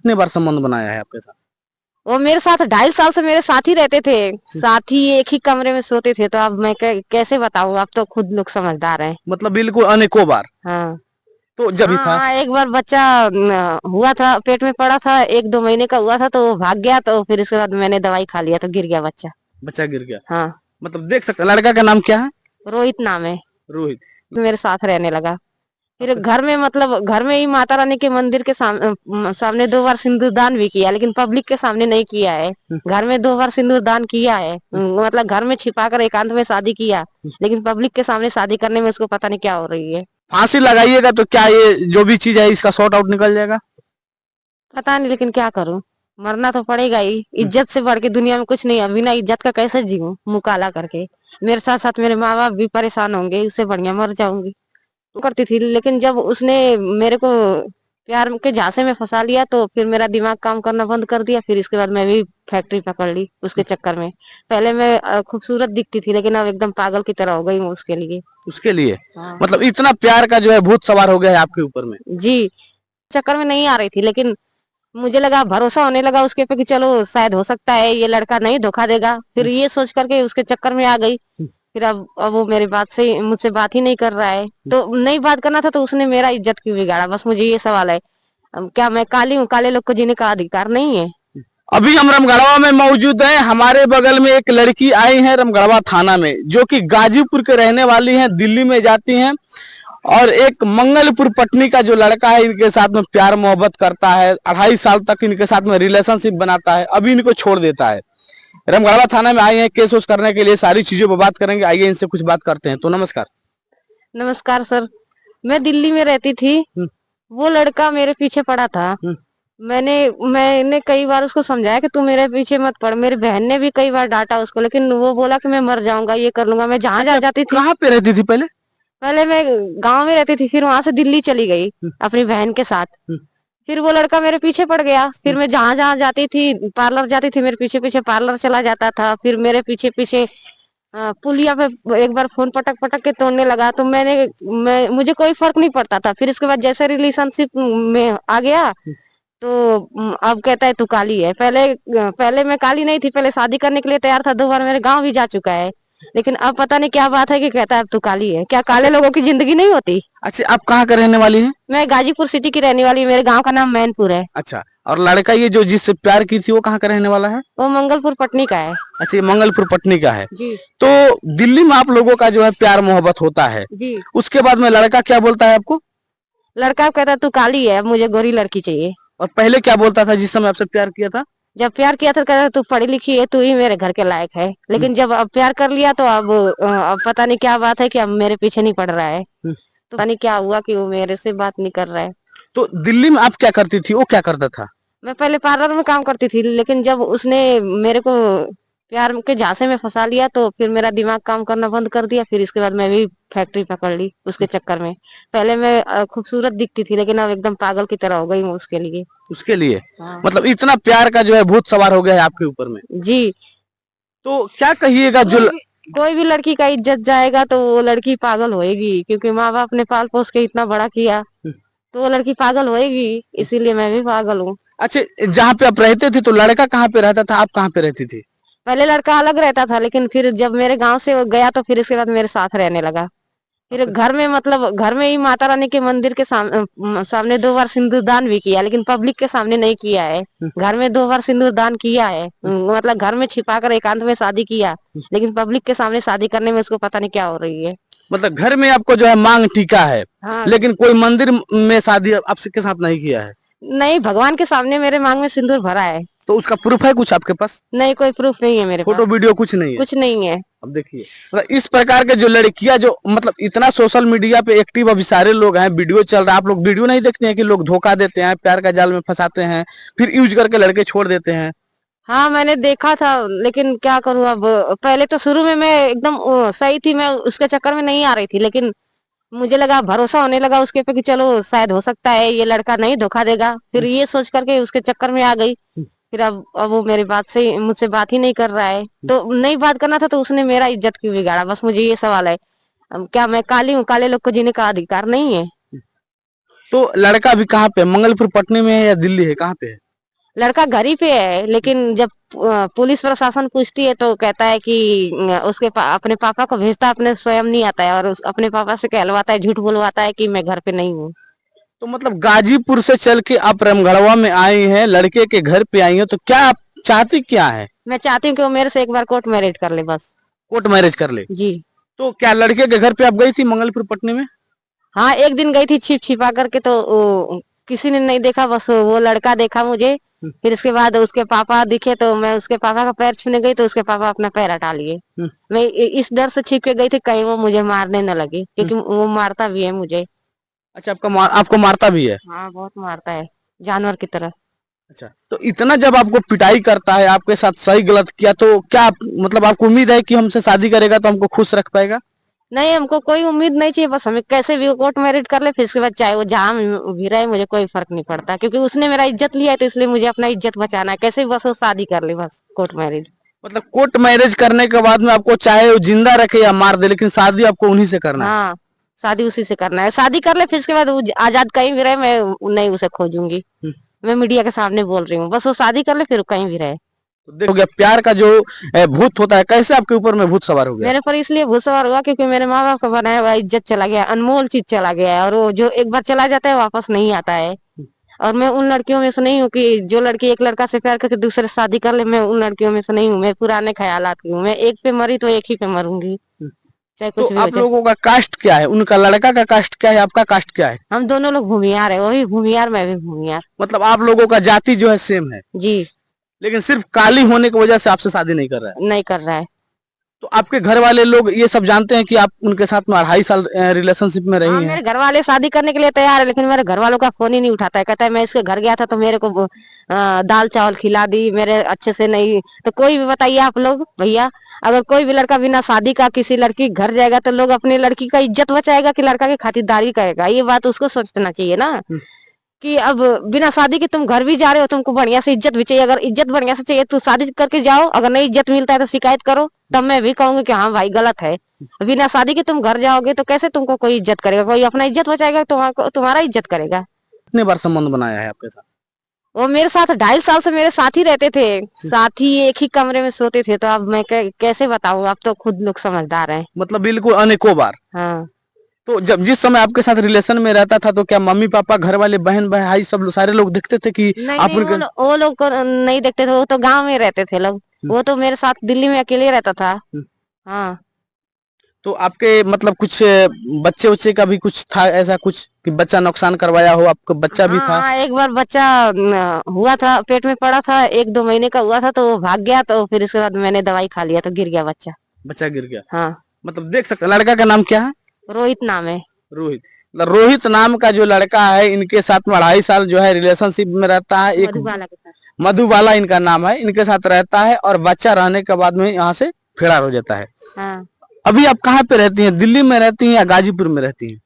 कितने बार संबंध बनाया है आपके साथ? वो मेरे साथ 2.5 साल से मेरे साथ ही रहते थे, साथ ही एक ही कमरे में सोते थे। तो अब मैं कैसे बताऊं, आप तो खुद लोग समझदार हैं। मतलब बिल्कुल अनेकों बार। हाँ तो जब भी हाँ था। हाँ, एक बार बच्चा हुआ था, पेट में पड़ा था, 1-2 महीने का हुआ था, तो वो भाग गया। तो फिर उसके बाद मैंने दवाई खा लिया तो गिर गया बच्चा। बच्चा गिर गया। हाँ, मतलब देख सकते हैं, लड़का का नाम क्या है? रोहित नाम है। रोहित। मेरे साथ रहने लगा। फिर आपका। घर में, मतलब घर में ही माता रानी के मंदिर के सामने 2 बार सिंदूरदान भी किया, लेकिन पब्लिक के सामने नहीं किया है। घर में 2 बार सिंदूरदान किया है, मतलब घर में छिपाकर एकांत में शादी किया, लेकिन पब्लिक के सामने शादी करने में उसको पता नहीं क्या हो रही है। फांसी लगाइएगा तो क्या ये जो भी चीज है इसका सॉर्ट आउट निकल जाएगा? पता नहीं, लेकिन क्या करूं, मरना तो पड़ेगा ही। इज्जत से बढ़ के दुनिया में कुछ नहीं है। बिना इज्जत का कैसे जीऊं मुंह काला करके? मेरे साथ साथ मेरे माँ बाप भी परेशान होंगे, उससे बढ़िया मर जाऊंगी। करती थी, लेकिन जब उसने मेरे को प्यार के झांसे में फंसा लिया तो फिर मेरा दिमाग काम करना बंद कर दिया। फिर इसके बाद मैं भी फैक्ट्री पकड़ ली उसके चक्कर में। पहले मैं खूबसूरत दिखती थी, लेकिन अब एकदम पागल की तरह हो गई हूँ उसके लिए। उसके लिए। हाँ मतलब इतना प्यार का जो है भूत सवार हो गया है आपके ऊपर में। जी, चक्कर में नहीं आ रही थी, लेकिन मुझे लगा, भरोसा होने लगा उसके पे कि चलो शायद हो सकता है ये लड़का नहीं धोखा देगा। फिर ये सोच करके उसके चक्कर में आ गई। फिर अब वो मेरी बात से मुझसे बात ही नहीं कर रहा है। तो नहीं बात करना था तो उसने मेरा इज्जत क्यों बिगाड़ा, बस मुझे ये सवाल है। अब क्या मैं काली हूँ? काले लोग को जीने का अधिकार नहीं है? अभी हम रमगढ़वा में मौजूद हैं। हमारे बगल में एक लड़की आई है रमगढ़वा थाना में, जो कि गाजीपुर के रहने वाली हैं, दिल्ली में जाती हैं। और एक मंगलपुर पटनी का जो लड़का है इनके साथ में प्यार मोहब्बत करता है, 2.5 साल तक इनके साथ में रिलेशनशिप बनाता है, अभी इनको छोड़ देता है। रमगढ़वा थाना में आए हैं केस उस करने के लिए, सारी चीजों पर बात करेंगे। आइए इनसे कुछ बात करते हैं। तो नमस्कार। नमस्कार सर, मैं दिल्ली में रहती थी। वो लड़का मेरे पीछे पड़ा था। मैंने मैंने कई बार उसको समझाया कि तू मेरे पीछे मत पड़। मेरी बहन ने भी कई बार डांटा उसको, लेकिन वो बोला कि मैं मर जाऊंगा, ये कर लूंगा। मैं जहां अच्छा, जहां जाती थी, कहाँ पे रहती थी पहले? पहले मैं गांव में रहती थी, फिर वहां से दिल्ली चली गई अपनी बहन के साथ। फिर वो लड़का मेरे पीछे पड़ गया। फिर मैं जहां जहां जाती थी, पार्लर जाती थी, मेरे पीछे पीछे पार्लर चला जाता था। फिर मेरे पीछे पीछे पुलिया पे एक बार फोन पटक पटक के तोड़ने लगा। तो मुझे कोई फर्क नहीं पड़ता था। फिर इसके बाद जैसे रिलेशनशिप में आ गया तो अब कहता है तू काली है। पहले मैं काली नहीं थी, पहले शादी करने के लिए तैयार था, 2 बार मेरे गांव भी जा चुका है। लेकिन अब पता नहीं क्या बात है कि कहता है अब तू काली है। क्या अच्छा। काले लोगों की जिंदगी नहीं होती? अच्छा, आप कहाँ का रहने वाली हैं? मैं गाजीपुर सिटी की रहने वाली हूँ, मेरे गांव का नाम मैनपुर है। अच्छा। और लड़का ये जो जिससे प्यार की थी वो कहाँ का रहने वाला है? वो मंगलपुर पटनी का है। अच्छा, ये मंगलपुर पटनी का है। जी तो दिल्ली में आप लोगों का जो है प्यार मोहब्बत होता है, जी। उसके बाद में लड़का क्या बोलता है आपको? लड़का कहता है तू काली है, अब मुझे गोरी लड़की चाहिए। और पहले क्या बोलता था जिस समय आपसे प्यार किया था? जब प्यार किया था कहता तू पढ़ी लिखी है, तू ही मेरे घर के लायक है। लेकिन जब अब प्यार कर लिया तो अब पता नहीं क्या बात है कि अब मेरे पीछे नहीं पड़ रहा है। तो पता नहीं क्या हुआ कि वो मेरे से बात नहीं कर रहा है। तो दिल्ली में आप क्या करती थी, वो क्या करता था? मैं पहले पार्लर में काम करती थी, लेकिन जब उसने मेरे को प्यार के झांसे में फंसा लिया तो फिर मेरा दिमाग काम करना बंद कर दिया। फिर इसके बाद मैं भी फैक्ट्री पकड़ ली उसके चक्कर में। पहले मैं खूबसूरत दिखती थी, लेकिन अब एकदम पागल की तरह हो गई हूँ उसके लिए। उसके लिए। हाँ मतलब इतना प्यार का जो है भूत सवार हो गया है आपके ऊपर में। जी। तो क्या कहिएगा जो कोई भी लड़की का इज्जत जाएगा तो वो लड़की पागल होएगी, क्योंकि माँ बाप ने पाल पोस के इतना बड़ा किया। तो वो लड़की पागल होएगी, इसीलिए मैं भी पागल हूँ। अच्छा, जहाँ पे आप रहते थे तो लड़का कहाँ पे रहता था, आप कहाँ पे रहती थी? पहले लड़का अलग रहता था, लेकिन फिर जब मेरे गांव से वो गया तो फिर इसके बाद मेरे साथ रहने लगा। फिर घर में, मतलब घर में ही माता रानी के मंदिर के सामने 2 बार सिंदूरदान भी किया, लेकिन पब्लिक के सामने नहीं किया है। घर में 2 बार सिंदूरदान किया है, मतलब घर में छिपा कर एकांत में शादी किया, लेकिन पब्लिक के सामने शादी करने में उसको पता नहीं क्या हो रही है। मतलब घर में आपको जो है मांग टीका है, हाँ लेकिन कोई मंदिर में शादी आपसे के साथ नहीं किया है? नहीं, भगवान के सामने मेरे मांग में सिंदूर भरा है। तो उसका प्रूफ है कुछ आपके पास? नहीं, कोई प्रूफ नहीं है मेरे फोटो पास। वीडियो कुछ नहीं है? कुछ नहीं है। अब देखिए, मतलब इस प्रकार के जो लड़कियां जो मतलब इतना सोशल मीडिया पे एक्टिव अभी सारे लोग हैं, वीडियो चल रहा है, आप लोग वीडियो नहीं देखते हैं कि लोग धोखा देते हैं, प्यार का जाल में फंसाते हैं, फिर यूज करके लड़के छोड़ देते हैं? हाँ मैंने देखा था, लेकिन क्या करूँ अब। पहले तो शुरू में मैं एकदम सही थी, मैं उसके चक्कर में नहीं आ रही थी, लेकिन मुझे लगा, भरोसा होने लगा उसके पे कि चलो शायद हो सकता है ये लड़का नहीं धोखा देगा। फिर ये सोच करके उसके चक्कर में आ गई। फिर अब वो मेरी बात से मुझसे बात ही नहीं कर रहा है। तो नहीं बात करना था तो उसने मेरा इज्जत क्यों बिगाड़ा, बस मुझे ये सवाल है। अब क्या मैं काली हूँ? काले लोग को जीने का अधिकार नहीं है? तो लड़का अभी कहाँ पे, मंगलपुर पटना में है या दिल्ली है, कहाँ पे है? लड़का घर ही पे है, लेकिन जब पुलिस प्रशासन पूछती है तो कहता है कि अपने पापा को भेजता, अपने स्वयं नहीं आता है, और अपने पापा से कहलवाता है, झूठ बोलवाता है कि मैं घर पे नहीं हूँ। तो मतलब गाजीपुर से चल के आप रामगढ़वा में आई हैं, लड़के के घर पे आई हैं, तो क्या आप चाहती क्या है? मैं चाहती हूँ कि वो मेरे से एक बार कोर्ट मैरिज कर ले बस। कोर्ट मैरिज कर ले। जी। तो क्या लड़के के घर पे आप गई थी मंगलपुर पटनी में? हाँ, एक दिन गई थी छिप छिपा करके, तो किसी ने नहीं देखा, बस वो लड़का देखा मुझे। फिर उसके बाद उसके पापा दिखे तो मैं उसके पापा का पैर छूने गई, तो उसके पापा अपना पैर हटा लिए। मैं इस डर से छिप के गई थी कहीं वो मुझे मारने न लगे, क्योंकि वो मारता भी है मुझे। अच्छा, आपको मारता भी है? हाँ, बहुत मारता है, जानवर की तरह। अच्छा, तो इतना जब आपको पिटाई करता है, आपके साथ सही गलत किया, तो क्या मतलब आपको उम्मीद है कि हमसे शादी करेगा तो हमको खुश रख पाएगा? नहीं, हमको कोई उम्मीद नहीं चाहिए, बस हमें कैसे भी कोर्ट मैरिज कर ले, फिर उसके बाद चाहे वो जहाँ भी रहे, मुझे कोई फर्क नहीं पड़ता, क्योंकि उसने मेरा इज्जत लिया है, तो इसलिए मुझे अपना इज्जत बचाना है, कैसे भी बस वो शादी कर ले, बस कोर्ट मैरिज। मतलब कोर्ट मैरिज करने के बाद में आपको चाहे वो जिंदा रखे या मार दे, लेकिन शादी आपको उन्हीं से करना है? हाँ, शादी उसी से करना है, शादी कर ले, फिर उसके बाद वो आजाद कहीं भी रहे, मैं नहीं उसे खोजूंगी। मैं मीडिया के सामने बोल रही हूँ, बस वो शादी कर ले, फिर कहीं भी रहे। तो देखो गया प्यार का जो भूत होता है, कैसे आपके ऊपर में भूत सवार हो गया? मेरे पर इसलिए भूत सवार हुआ क्योंकि मेरे माँ बाप का बनाया हुआ इज्जत चला गया, अनमोल चीज चला गया है, और वो जो एक बार चला जाता है वापस नहीं आता है। और मैं उन लड़कियों में से नहीं हूँ कि जो लड़की एक लड़का से प्यार करके दूसरे से शादी कर ले, मैं उन लड़कियों में से नहीं हूँ, मैं पुराने ख्यालात की हूँ, मैं एक पे मरी तो एक ही पे मरूंगी, चाहे तो कुछ भी हो आप जाए। लोगों का कास्ट क्या है? उनका लड़का का कास्ट क्या है, आपका कास्ट क्या है? हम दोनों लोग भूमियार है, वो भी भूमियार, मैं भी भूमियार। मतलब आप लोगों का जाति जो है सेम है, जी। लेकिन सिर्फ काली होने की वजह से आपसे शादी नहीं कर रहा है। नहीं कर रहा है। तो आपके घर वाले लोग ये सब जानते हैं कि आप उनके साथ में 2.5 साल रिलेशनशिप में हाँ, रही हैं? मेरे घर वाले शादी करने के लिए तैयार है, लेकिन मेरे घर वालों का फोन ही नहीं उठाता है, कहता है मैं इसके घर गया था तो मेरे को दाल चावल खिला दी, मेरे अच्छे से नहीं। तो कोई भी बताइए आप लोग भैया, अगर कोई भी लड़का बिना शादी का किसी लड़की के घर जाएगा तो लोग अपनी लड़की का इज्जत बचाएगा कि लड़का की खातिरदारी करेगा? ये बात उसको सोचना चाहिए ना, कि अब बिना शादी के तुम घर भी जा रहे हो, तुमको बढ़िया से इज्जत भी चाहिए, अगर इज्जत बढ़िया से चाहिए तो शादी करके जाओ, अगर नहीं इज्जत मिलता है तो शिकायत करो, तब मैं भी कहूंगी कि हाँ भाई गलत है। बिना शादी के तुम घर जाओगे तो कैसे तुमको कोई इज्जत करेगा? कोई अपना इज्जत बचाएगा, तुम्हारा इज्जत करेगा? कितने बार संबंध बनाया है आपके साथ? वो मेरे साथ 2.5 साल से मेरे साथ ही रहते थे, साथ ही एक ही कमरे में सोते थे, तो अब मैं कैसे बताऊं, आप तो खुद लोग समझदार हैं। मतलब बिल्कुल अनेकों बार। हाँ। तो जब जिस समय आपके साथ रिलेशन में रहता था, तो क्या मम्मी पापा, घर वाले, बहन भाई, सारे लोग देखते थे कि नहीं आप नहीं, उनके? वो लोग को नहीं देखते थे, वो तो गांव में रहते थे लोग, वो तो मेरे साथ दिल्ली में अकेले रहता था। हाँ। तो आपके मतलब कुछ बच्चे उच्चे का भी कुछ था ऐसा कुछ कि बच्चा नुकसान करवाया हो? आपका बच्चा भी हाँ था? हाँ, एक बार बच्चा हुआ था, पेट में पड़ा था, 1-2 महीने का हुआ था, तो वो भाग गया, तो फिर उसके बाद मैंने दवाई खा लिया तो गिर गया बच्चा। बच्चा गिर गया? हाँ। मतलब देख सकते हैं, लड़का का नाम क्या है? रोहित नाम है। रोहित। मतलब रोहित नाम का जो लड़का है, इनके साथ में 2.5 साल जो है रिलेशनशिप में रहता है। एक मधुबाला के साथ। मधुबाला इनका नाम है, इनके साथ रहता है, और बच्चा रहने के बाद में यहाँ से फरार हो जाता है। हाँ। अभी आप कहाँ पे रहती हैं? दिल्ली में रहती हैं या गाजीपुर में रहती हैं?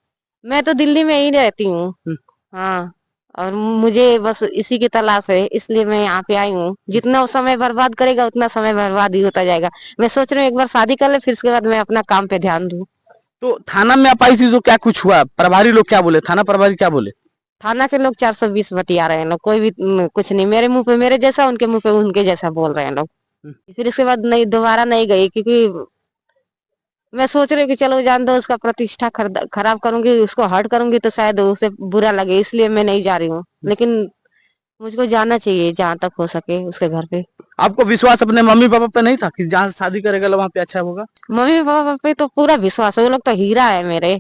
मैं तो दिल्ली में ही रहती हूँ। हाँ। और मुझे बस इसी की तलाश है, इसलिए मैं यहाँ पे आई हूँ। जितना समय बर्बाद करेगा उतना समय बर्बाद ही होता जाएगा। मैं सोच रही हूँ एक बार शादी कर ले, फिर उसके बाद मैं अपना काम पे ध्यान दूँ। तो थाना में आप आई थी तो क्या कुछ हुआ? प्रभारी लोग क्या बोले? थाना प्रभारी क्या बोले? थाना के लोग 420 बतिया रहे हैं लोग, कोई भी कुछ नहीं, मेरे मुंह पे मेरे जैसा, उनके मुंह पे उनके जैसा बोल रहे हैं लोग। फिर इसके बाद नहीं, दोबारा नहीं गई, क्योंकि मैं सोच रही हूँ कि चलो जान दो, उसका प्रतिष्ठा खराब करूंगी, उसको हर्ट करूंगी तो शायद उसे बुरा लगे, इसलिए मैं नहीं जा रही हूँ। लेकिन मुझको जाना चाहिए जहां तक हो सके उसके घर पे। आपको विश्वास अपने मम्मी पापा पे नहीं था कि जहाँ से शादी करेगा वहां पे अच्छा होगा? मम्मी पापा पे तो पूरा विश्वास है, वो लोग तो हीरा है मेरे,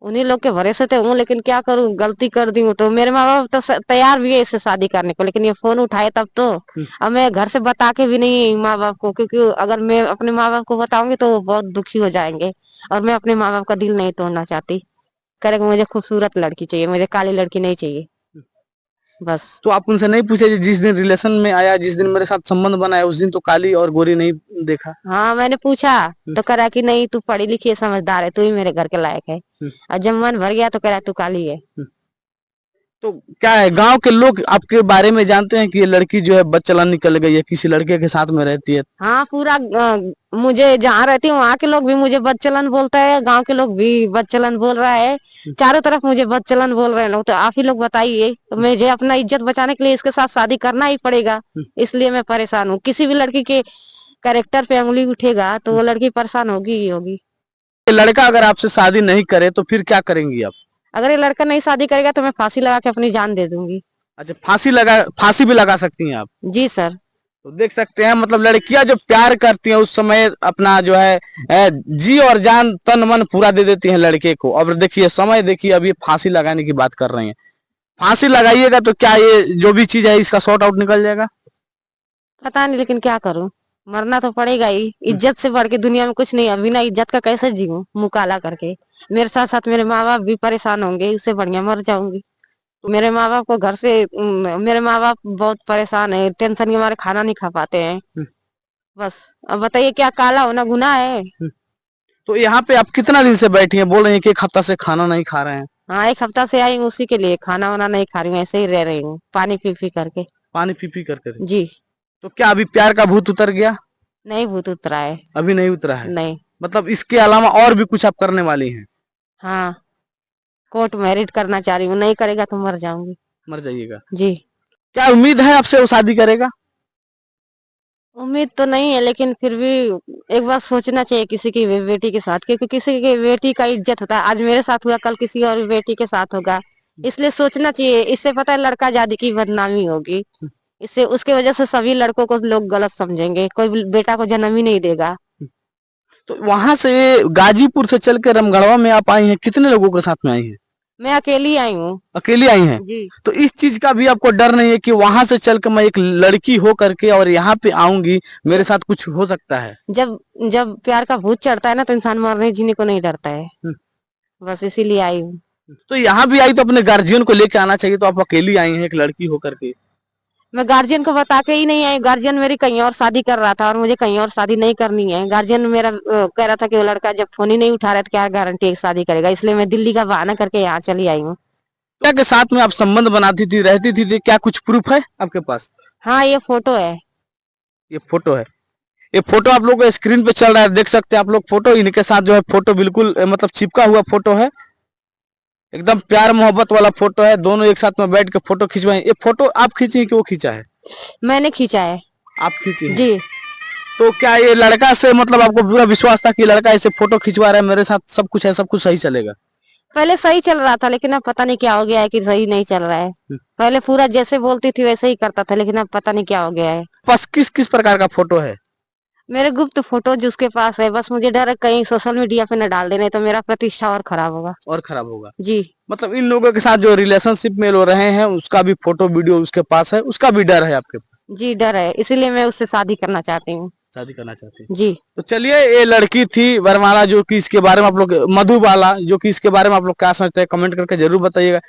उन्हीं लोग के भरोसे तो हूँ, लेकिन क्या करूँ, गलती कर दी हूँ, तो मेरे माँ बाप तो तैयार भी है इससे शादी करने को, लेकिन ये फोन उठाए तब तो। अब मैं घर से बता के भी नहीं माँ बाप को, क्योंकि अगर मैं अपने माँ बाप को बताऊंगी तो वो बहुत दुखी हो जाएंगे, और मैं अपने माँ बाप का दिल नहीं तोड़ना चाहती। करेंगे, मुझे खूबसूरत लड़की चाहिए, मुझे काली लड़की नहीं चाहिए, बस। तो आप उनसे नहीं पूछे कि जिस दिन रिलेशन में आया, जिस दिन मेरे साथ संबंध बनाया, उस दिन तो काली और गोरी नहीं देखा? हाँ, मैंने पूछा तो करा कि नहीं, तू पढ़ी लिखी है, समझदार है, तू ही मेरे घर के लायक है। और जब मन भर गया तो करा तू काली है। तो क्या है, गांव के लोग आपके बारे में जानते हैं कि ये लड़की जो है बदचलन निकल गई है, किसी लड़के के साथ में रहती है? हाँ पूरा मुझे जहाँ रहती हूँ वहाँ के लोग भी मुझे बदचलन बोलता है, गांव के लोग भी बदचलन बोल रहा है, चारों तरफ मुझे बदचलन बोल रहे हैं लोग। तो आप ही लोग बताइए, तो मुझे अपना इज्जत बचाने के लिए इसके साथ शादी करना ही पड़ेगा। इसलिए मैं परेशान हूँ। किसी भी लड़की के कैरेक्टर पे उंगली उठेगा तो वो लड़की परेशान होगी ही होगी। ये लड़का अगर आपसे शादी नहीं करे तो फिर क्या करेंगी आप? अगर ये लड़का नहीं शादी करेगा तो मैं फांसी लगा के अपनी जान दे दूंगी। अच्छा, फांसी भी लगा सकती हैं आप? जी सर। तो देख सकते हैं, मतलब लड़कियां जो प्यार करती हैं उस समय अपना जो है जी और जान तन मन पूरा दे देती हैं लड़के को। अब देखिए समय, देखिए अभी फांसी लगाने की बात कर रही हैं। फांसी लगाइएगा तो क्या ये जो भी चीज है इसका सॉर्ट आउट निकल जाएगा? पता नहीं, लेकिन क्या करूं, मरना तो पड़ेगा ही। इज्जत से बढ़ के दुनिया में कुछ नहीं है। बिना इज्जत का कैसे जीऊं मुंह काला करके? मेरे साथ साथ मेरे माँ बाप भी परेशान होंगे, उससे बढ़िया मर जाऊंगी। मेरे माँ बाप को घर से मेरे माँ बाप बहुत परेशान है, टेंशन के मारे खाना नहीं खा पाते हैं। बस अब बताइए, क्या काला होना गुनाह है? तो यहाँ पे आप कितना दिन से बैठी हैं? बोल रही हैं कि एक हफ्ता से खाना नहीं खा रहे हैं। हाँ, एक हफ्ता से आई हूँ, उसी के लिए खाना वाना नहीं खा रही हूँ, ऐसे ही रह रही हूँ पानी पी पी करके। पानी पी पी करके? जी। तो क्या अभी प्यार का भूत उतर गया? नहीं भूत उतरा है। अभी नहीं उतरा है? नहीं। मतलब इसके अलावा और भी कुछ आप करने वाली हैं? हाँ, कोर्ट मैरिज करना चाह रही हूँ, नहीं करेगा तो मर जाऊंगी। मर जाइएगा? जी। क्या उम्मीद है आपसे वो शादी करेगा? उम्मीद तो नहीं है, लेकिन फिर भी एक बार सोचना चाहिए किसी की बेटी के साथ, क्योंकि किसी की बेटी का इज्जत होता है। आज मेरे साथ हुआ, कल किसी और बेटी के साथ होगा, इसलिए सोचना चाहिए। इससे पता है लड़का जाति की बदनामी होगी, इससे उसके वजह से सभी लड़कों को लोग गलत समझेंगे, कोई बेटा को जन्म ही नहीं देगा। तो वहां से गाजीपुर से चल के रामगढ़वा में आप आई हैं, कितने लोगों के साथ में आई हैं? मैं अकेली आई हूँ। अकेली आई हैं? जी। तो इस चीज का भी आपको डर नहीं है कि वहां से चल के मैं एक लड़की हो करके और यहाँ पे आऊंगी, मेरे साथ कुछ हो सकता है? जब जब प्यार का भूत चढ़ता है ना, तो इंसान मरने जीने को नहीं डरता है। बस इसीलिए आई हूँ। तो यहाँ भी आई तो अपने गार्जियन को लेके आना चाहिए, तो आप अकेली आई हैं एक लड़की होकर के। मैं गार्जियन को बता के ही नहीं आई। गार्जियन मेरी कहीं और शादी कर रहा था और मुझे कहीं और शादी नहीं करनी है। गार्जियन मेरा कह रहा था कि वो लड़का जब फोन ही नहीं उठा रहा है तो क्या गारंटी है कि शादी करेगा, इसलिए मैं दिल्ली का बहाना करके यहाँ चली आई हूँ। क्या के साथ में आप संबंध बनाती थी, रहती थी, तो क्या कुछ प्रूफ है आपके पास? हाँ, ये फोटो है। ये फोटो है? ये फोटो आप लोग को स्क्रीन पे चल रहा है, देख सकते हैं आप लोग फोटो। इनके साथ जो है फोटो बिल्कुल मतलब चिपका हुआ फोटो है, एकदम प्यार मोहब्बत वाला फोटो है। दोनों एक साथ में बैठ के फोटो खिंचवाए। ये फोटो आप खींची कि वो खींचा है? मैंने खींचा है। आप खींची है? जी। तो क्या ये लड़का से मतलब आपको पूरा विश्वास था कि लड़का ऐसे फोटो खिंचवा रहा है, मेरे साथ सब कुछ है, सब कुछ सही चलेगा? पहले सही चल रहा था, लेकिन अब पता नहीं क्या हो गया है कि सही नहीं चल रहा है। पहले पूरा जैसे बोलती थी वैसे ही करता था, लेकिन अब पता नहीं क्या हो गया है। बस किस किस प्रकार का फोटो है? मेरे गुप्त फोटो जो उसके पास है, बस मुझे डर है कहीं सोशल मीडिया पे न डाल देने, तो मेरा प्रतिष्ठा और खराब होगा। और खराब होगा? जी। मतलब इन लोगों के साथ जो रिलेशनशिप में लो रहे हैं उसका भी फोटो वीडियो उसके पास है, उसका भी डर है आपके पास? जी, डर है, इसीलिए मैं उससे शादी करना चाहती हूँ। शादी करना चाहती है? जी। तो चलिए, ये लड़की थी वरमाला, जो कि इसके बारे में आप लोग, मधुबाला, जो कि इसके बारे में आप लोग क्या सोचते हैं कमेंट करके जरूर बताइएगा।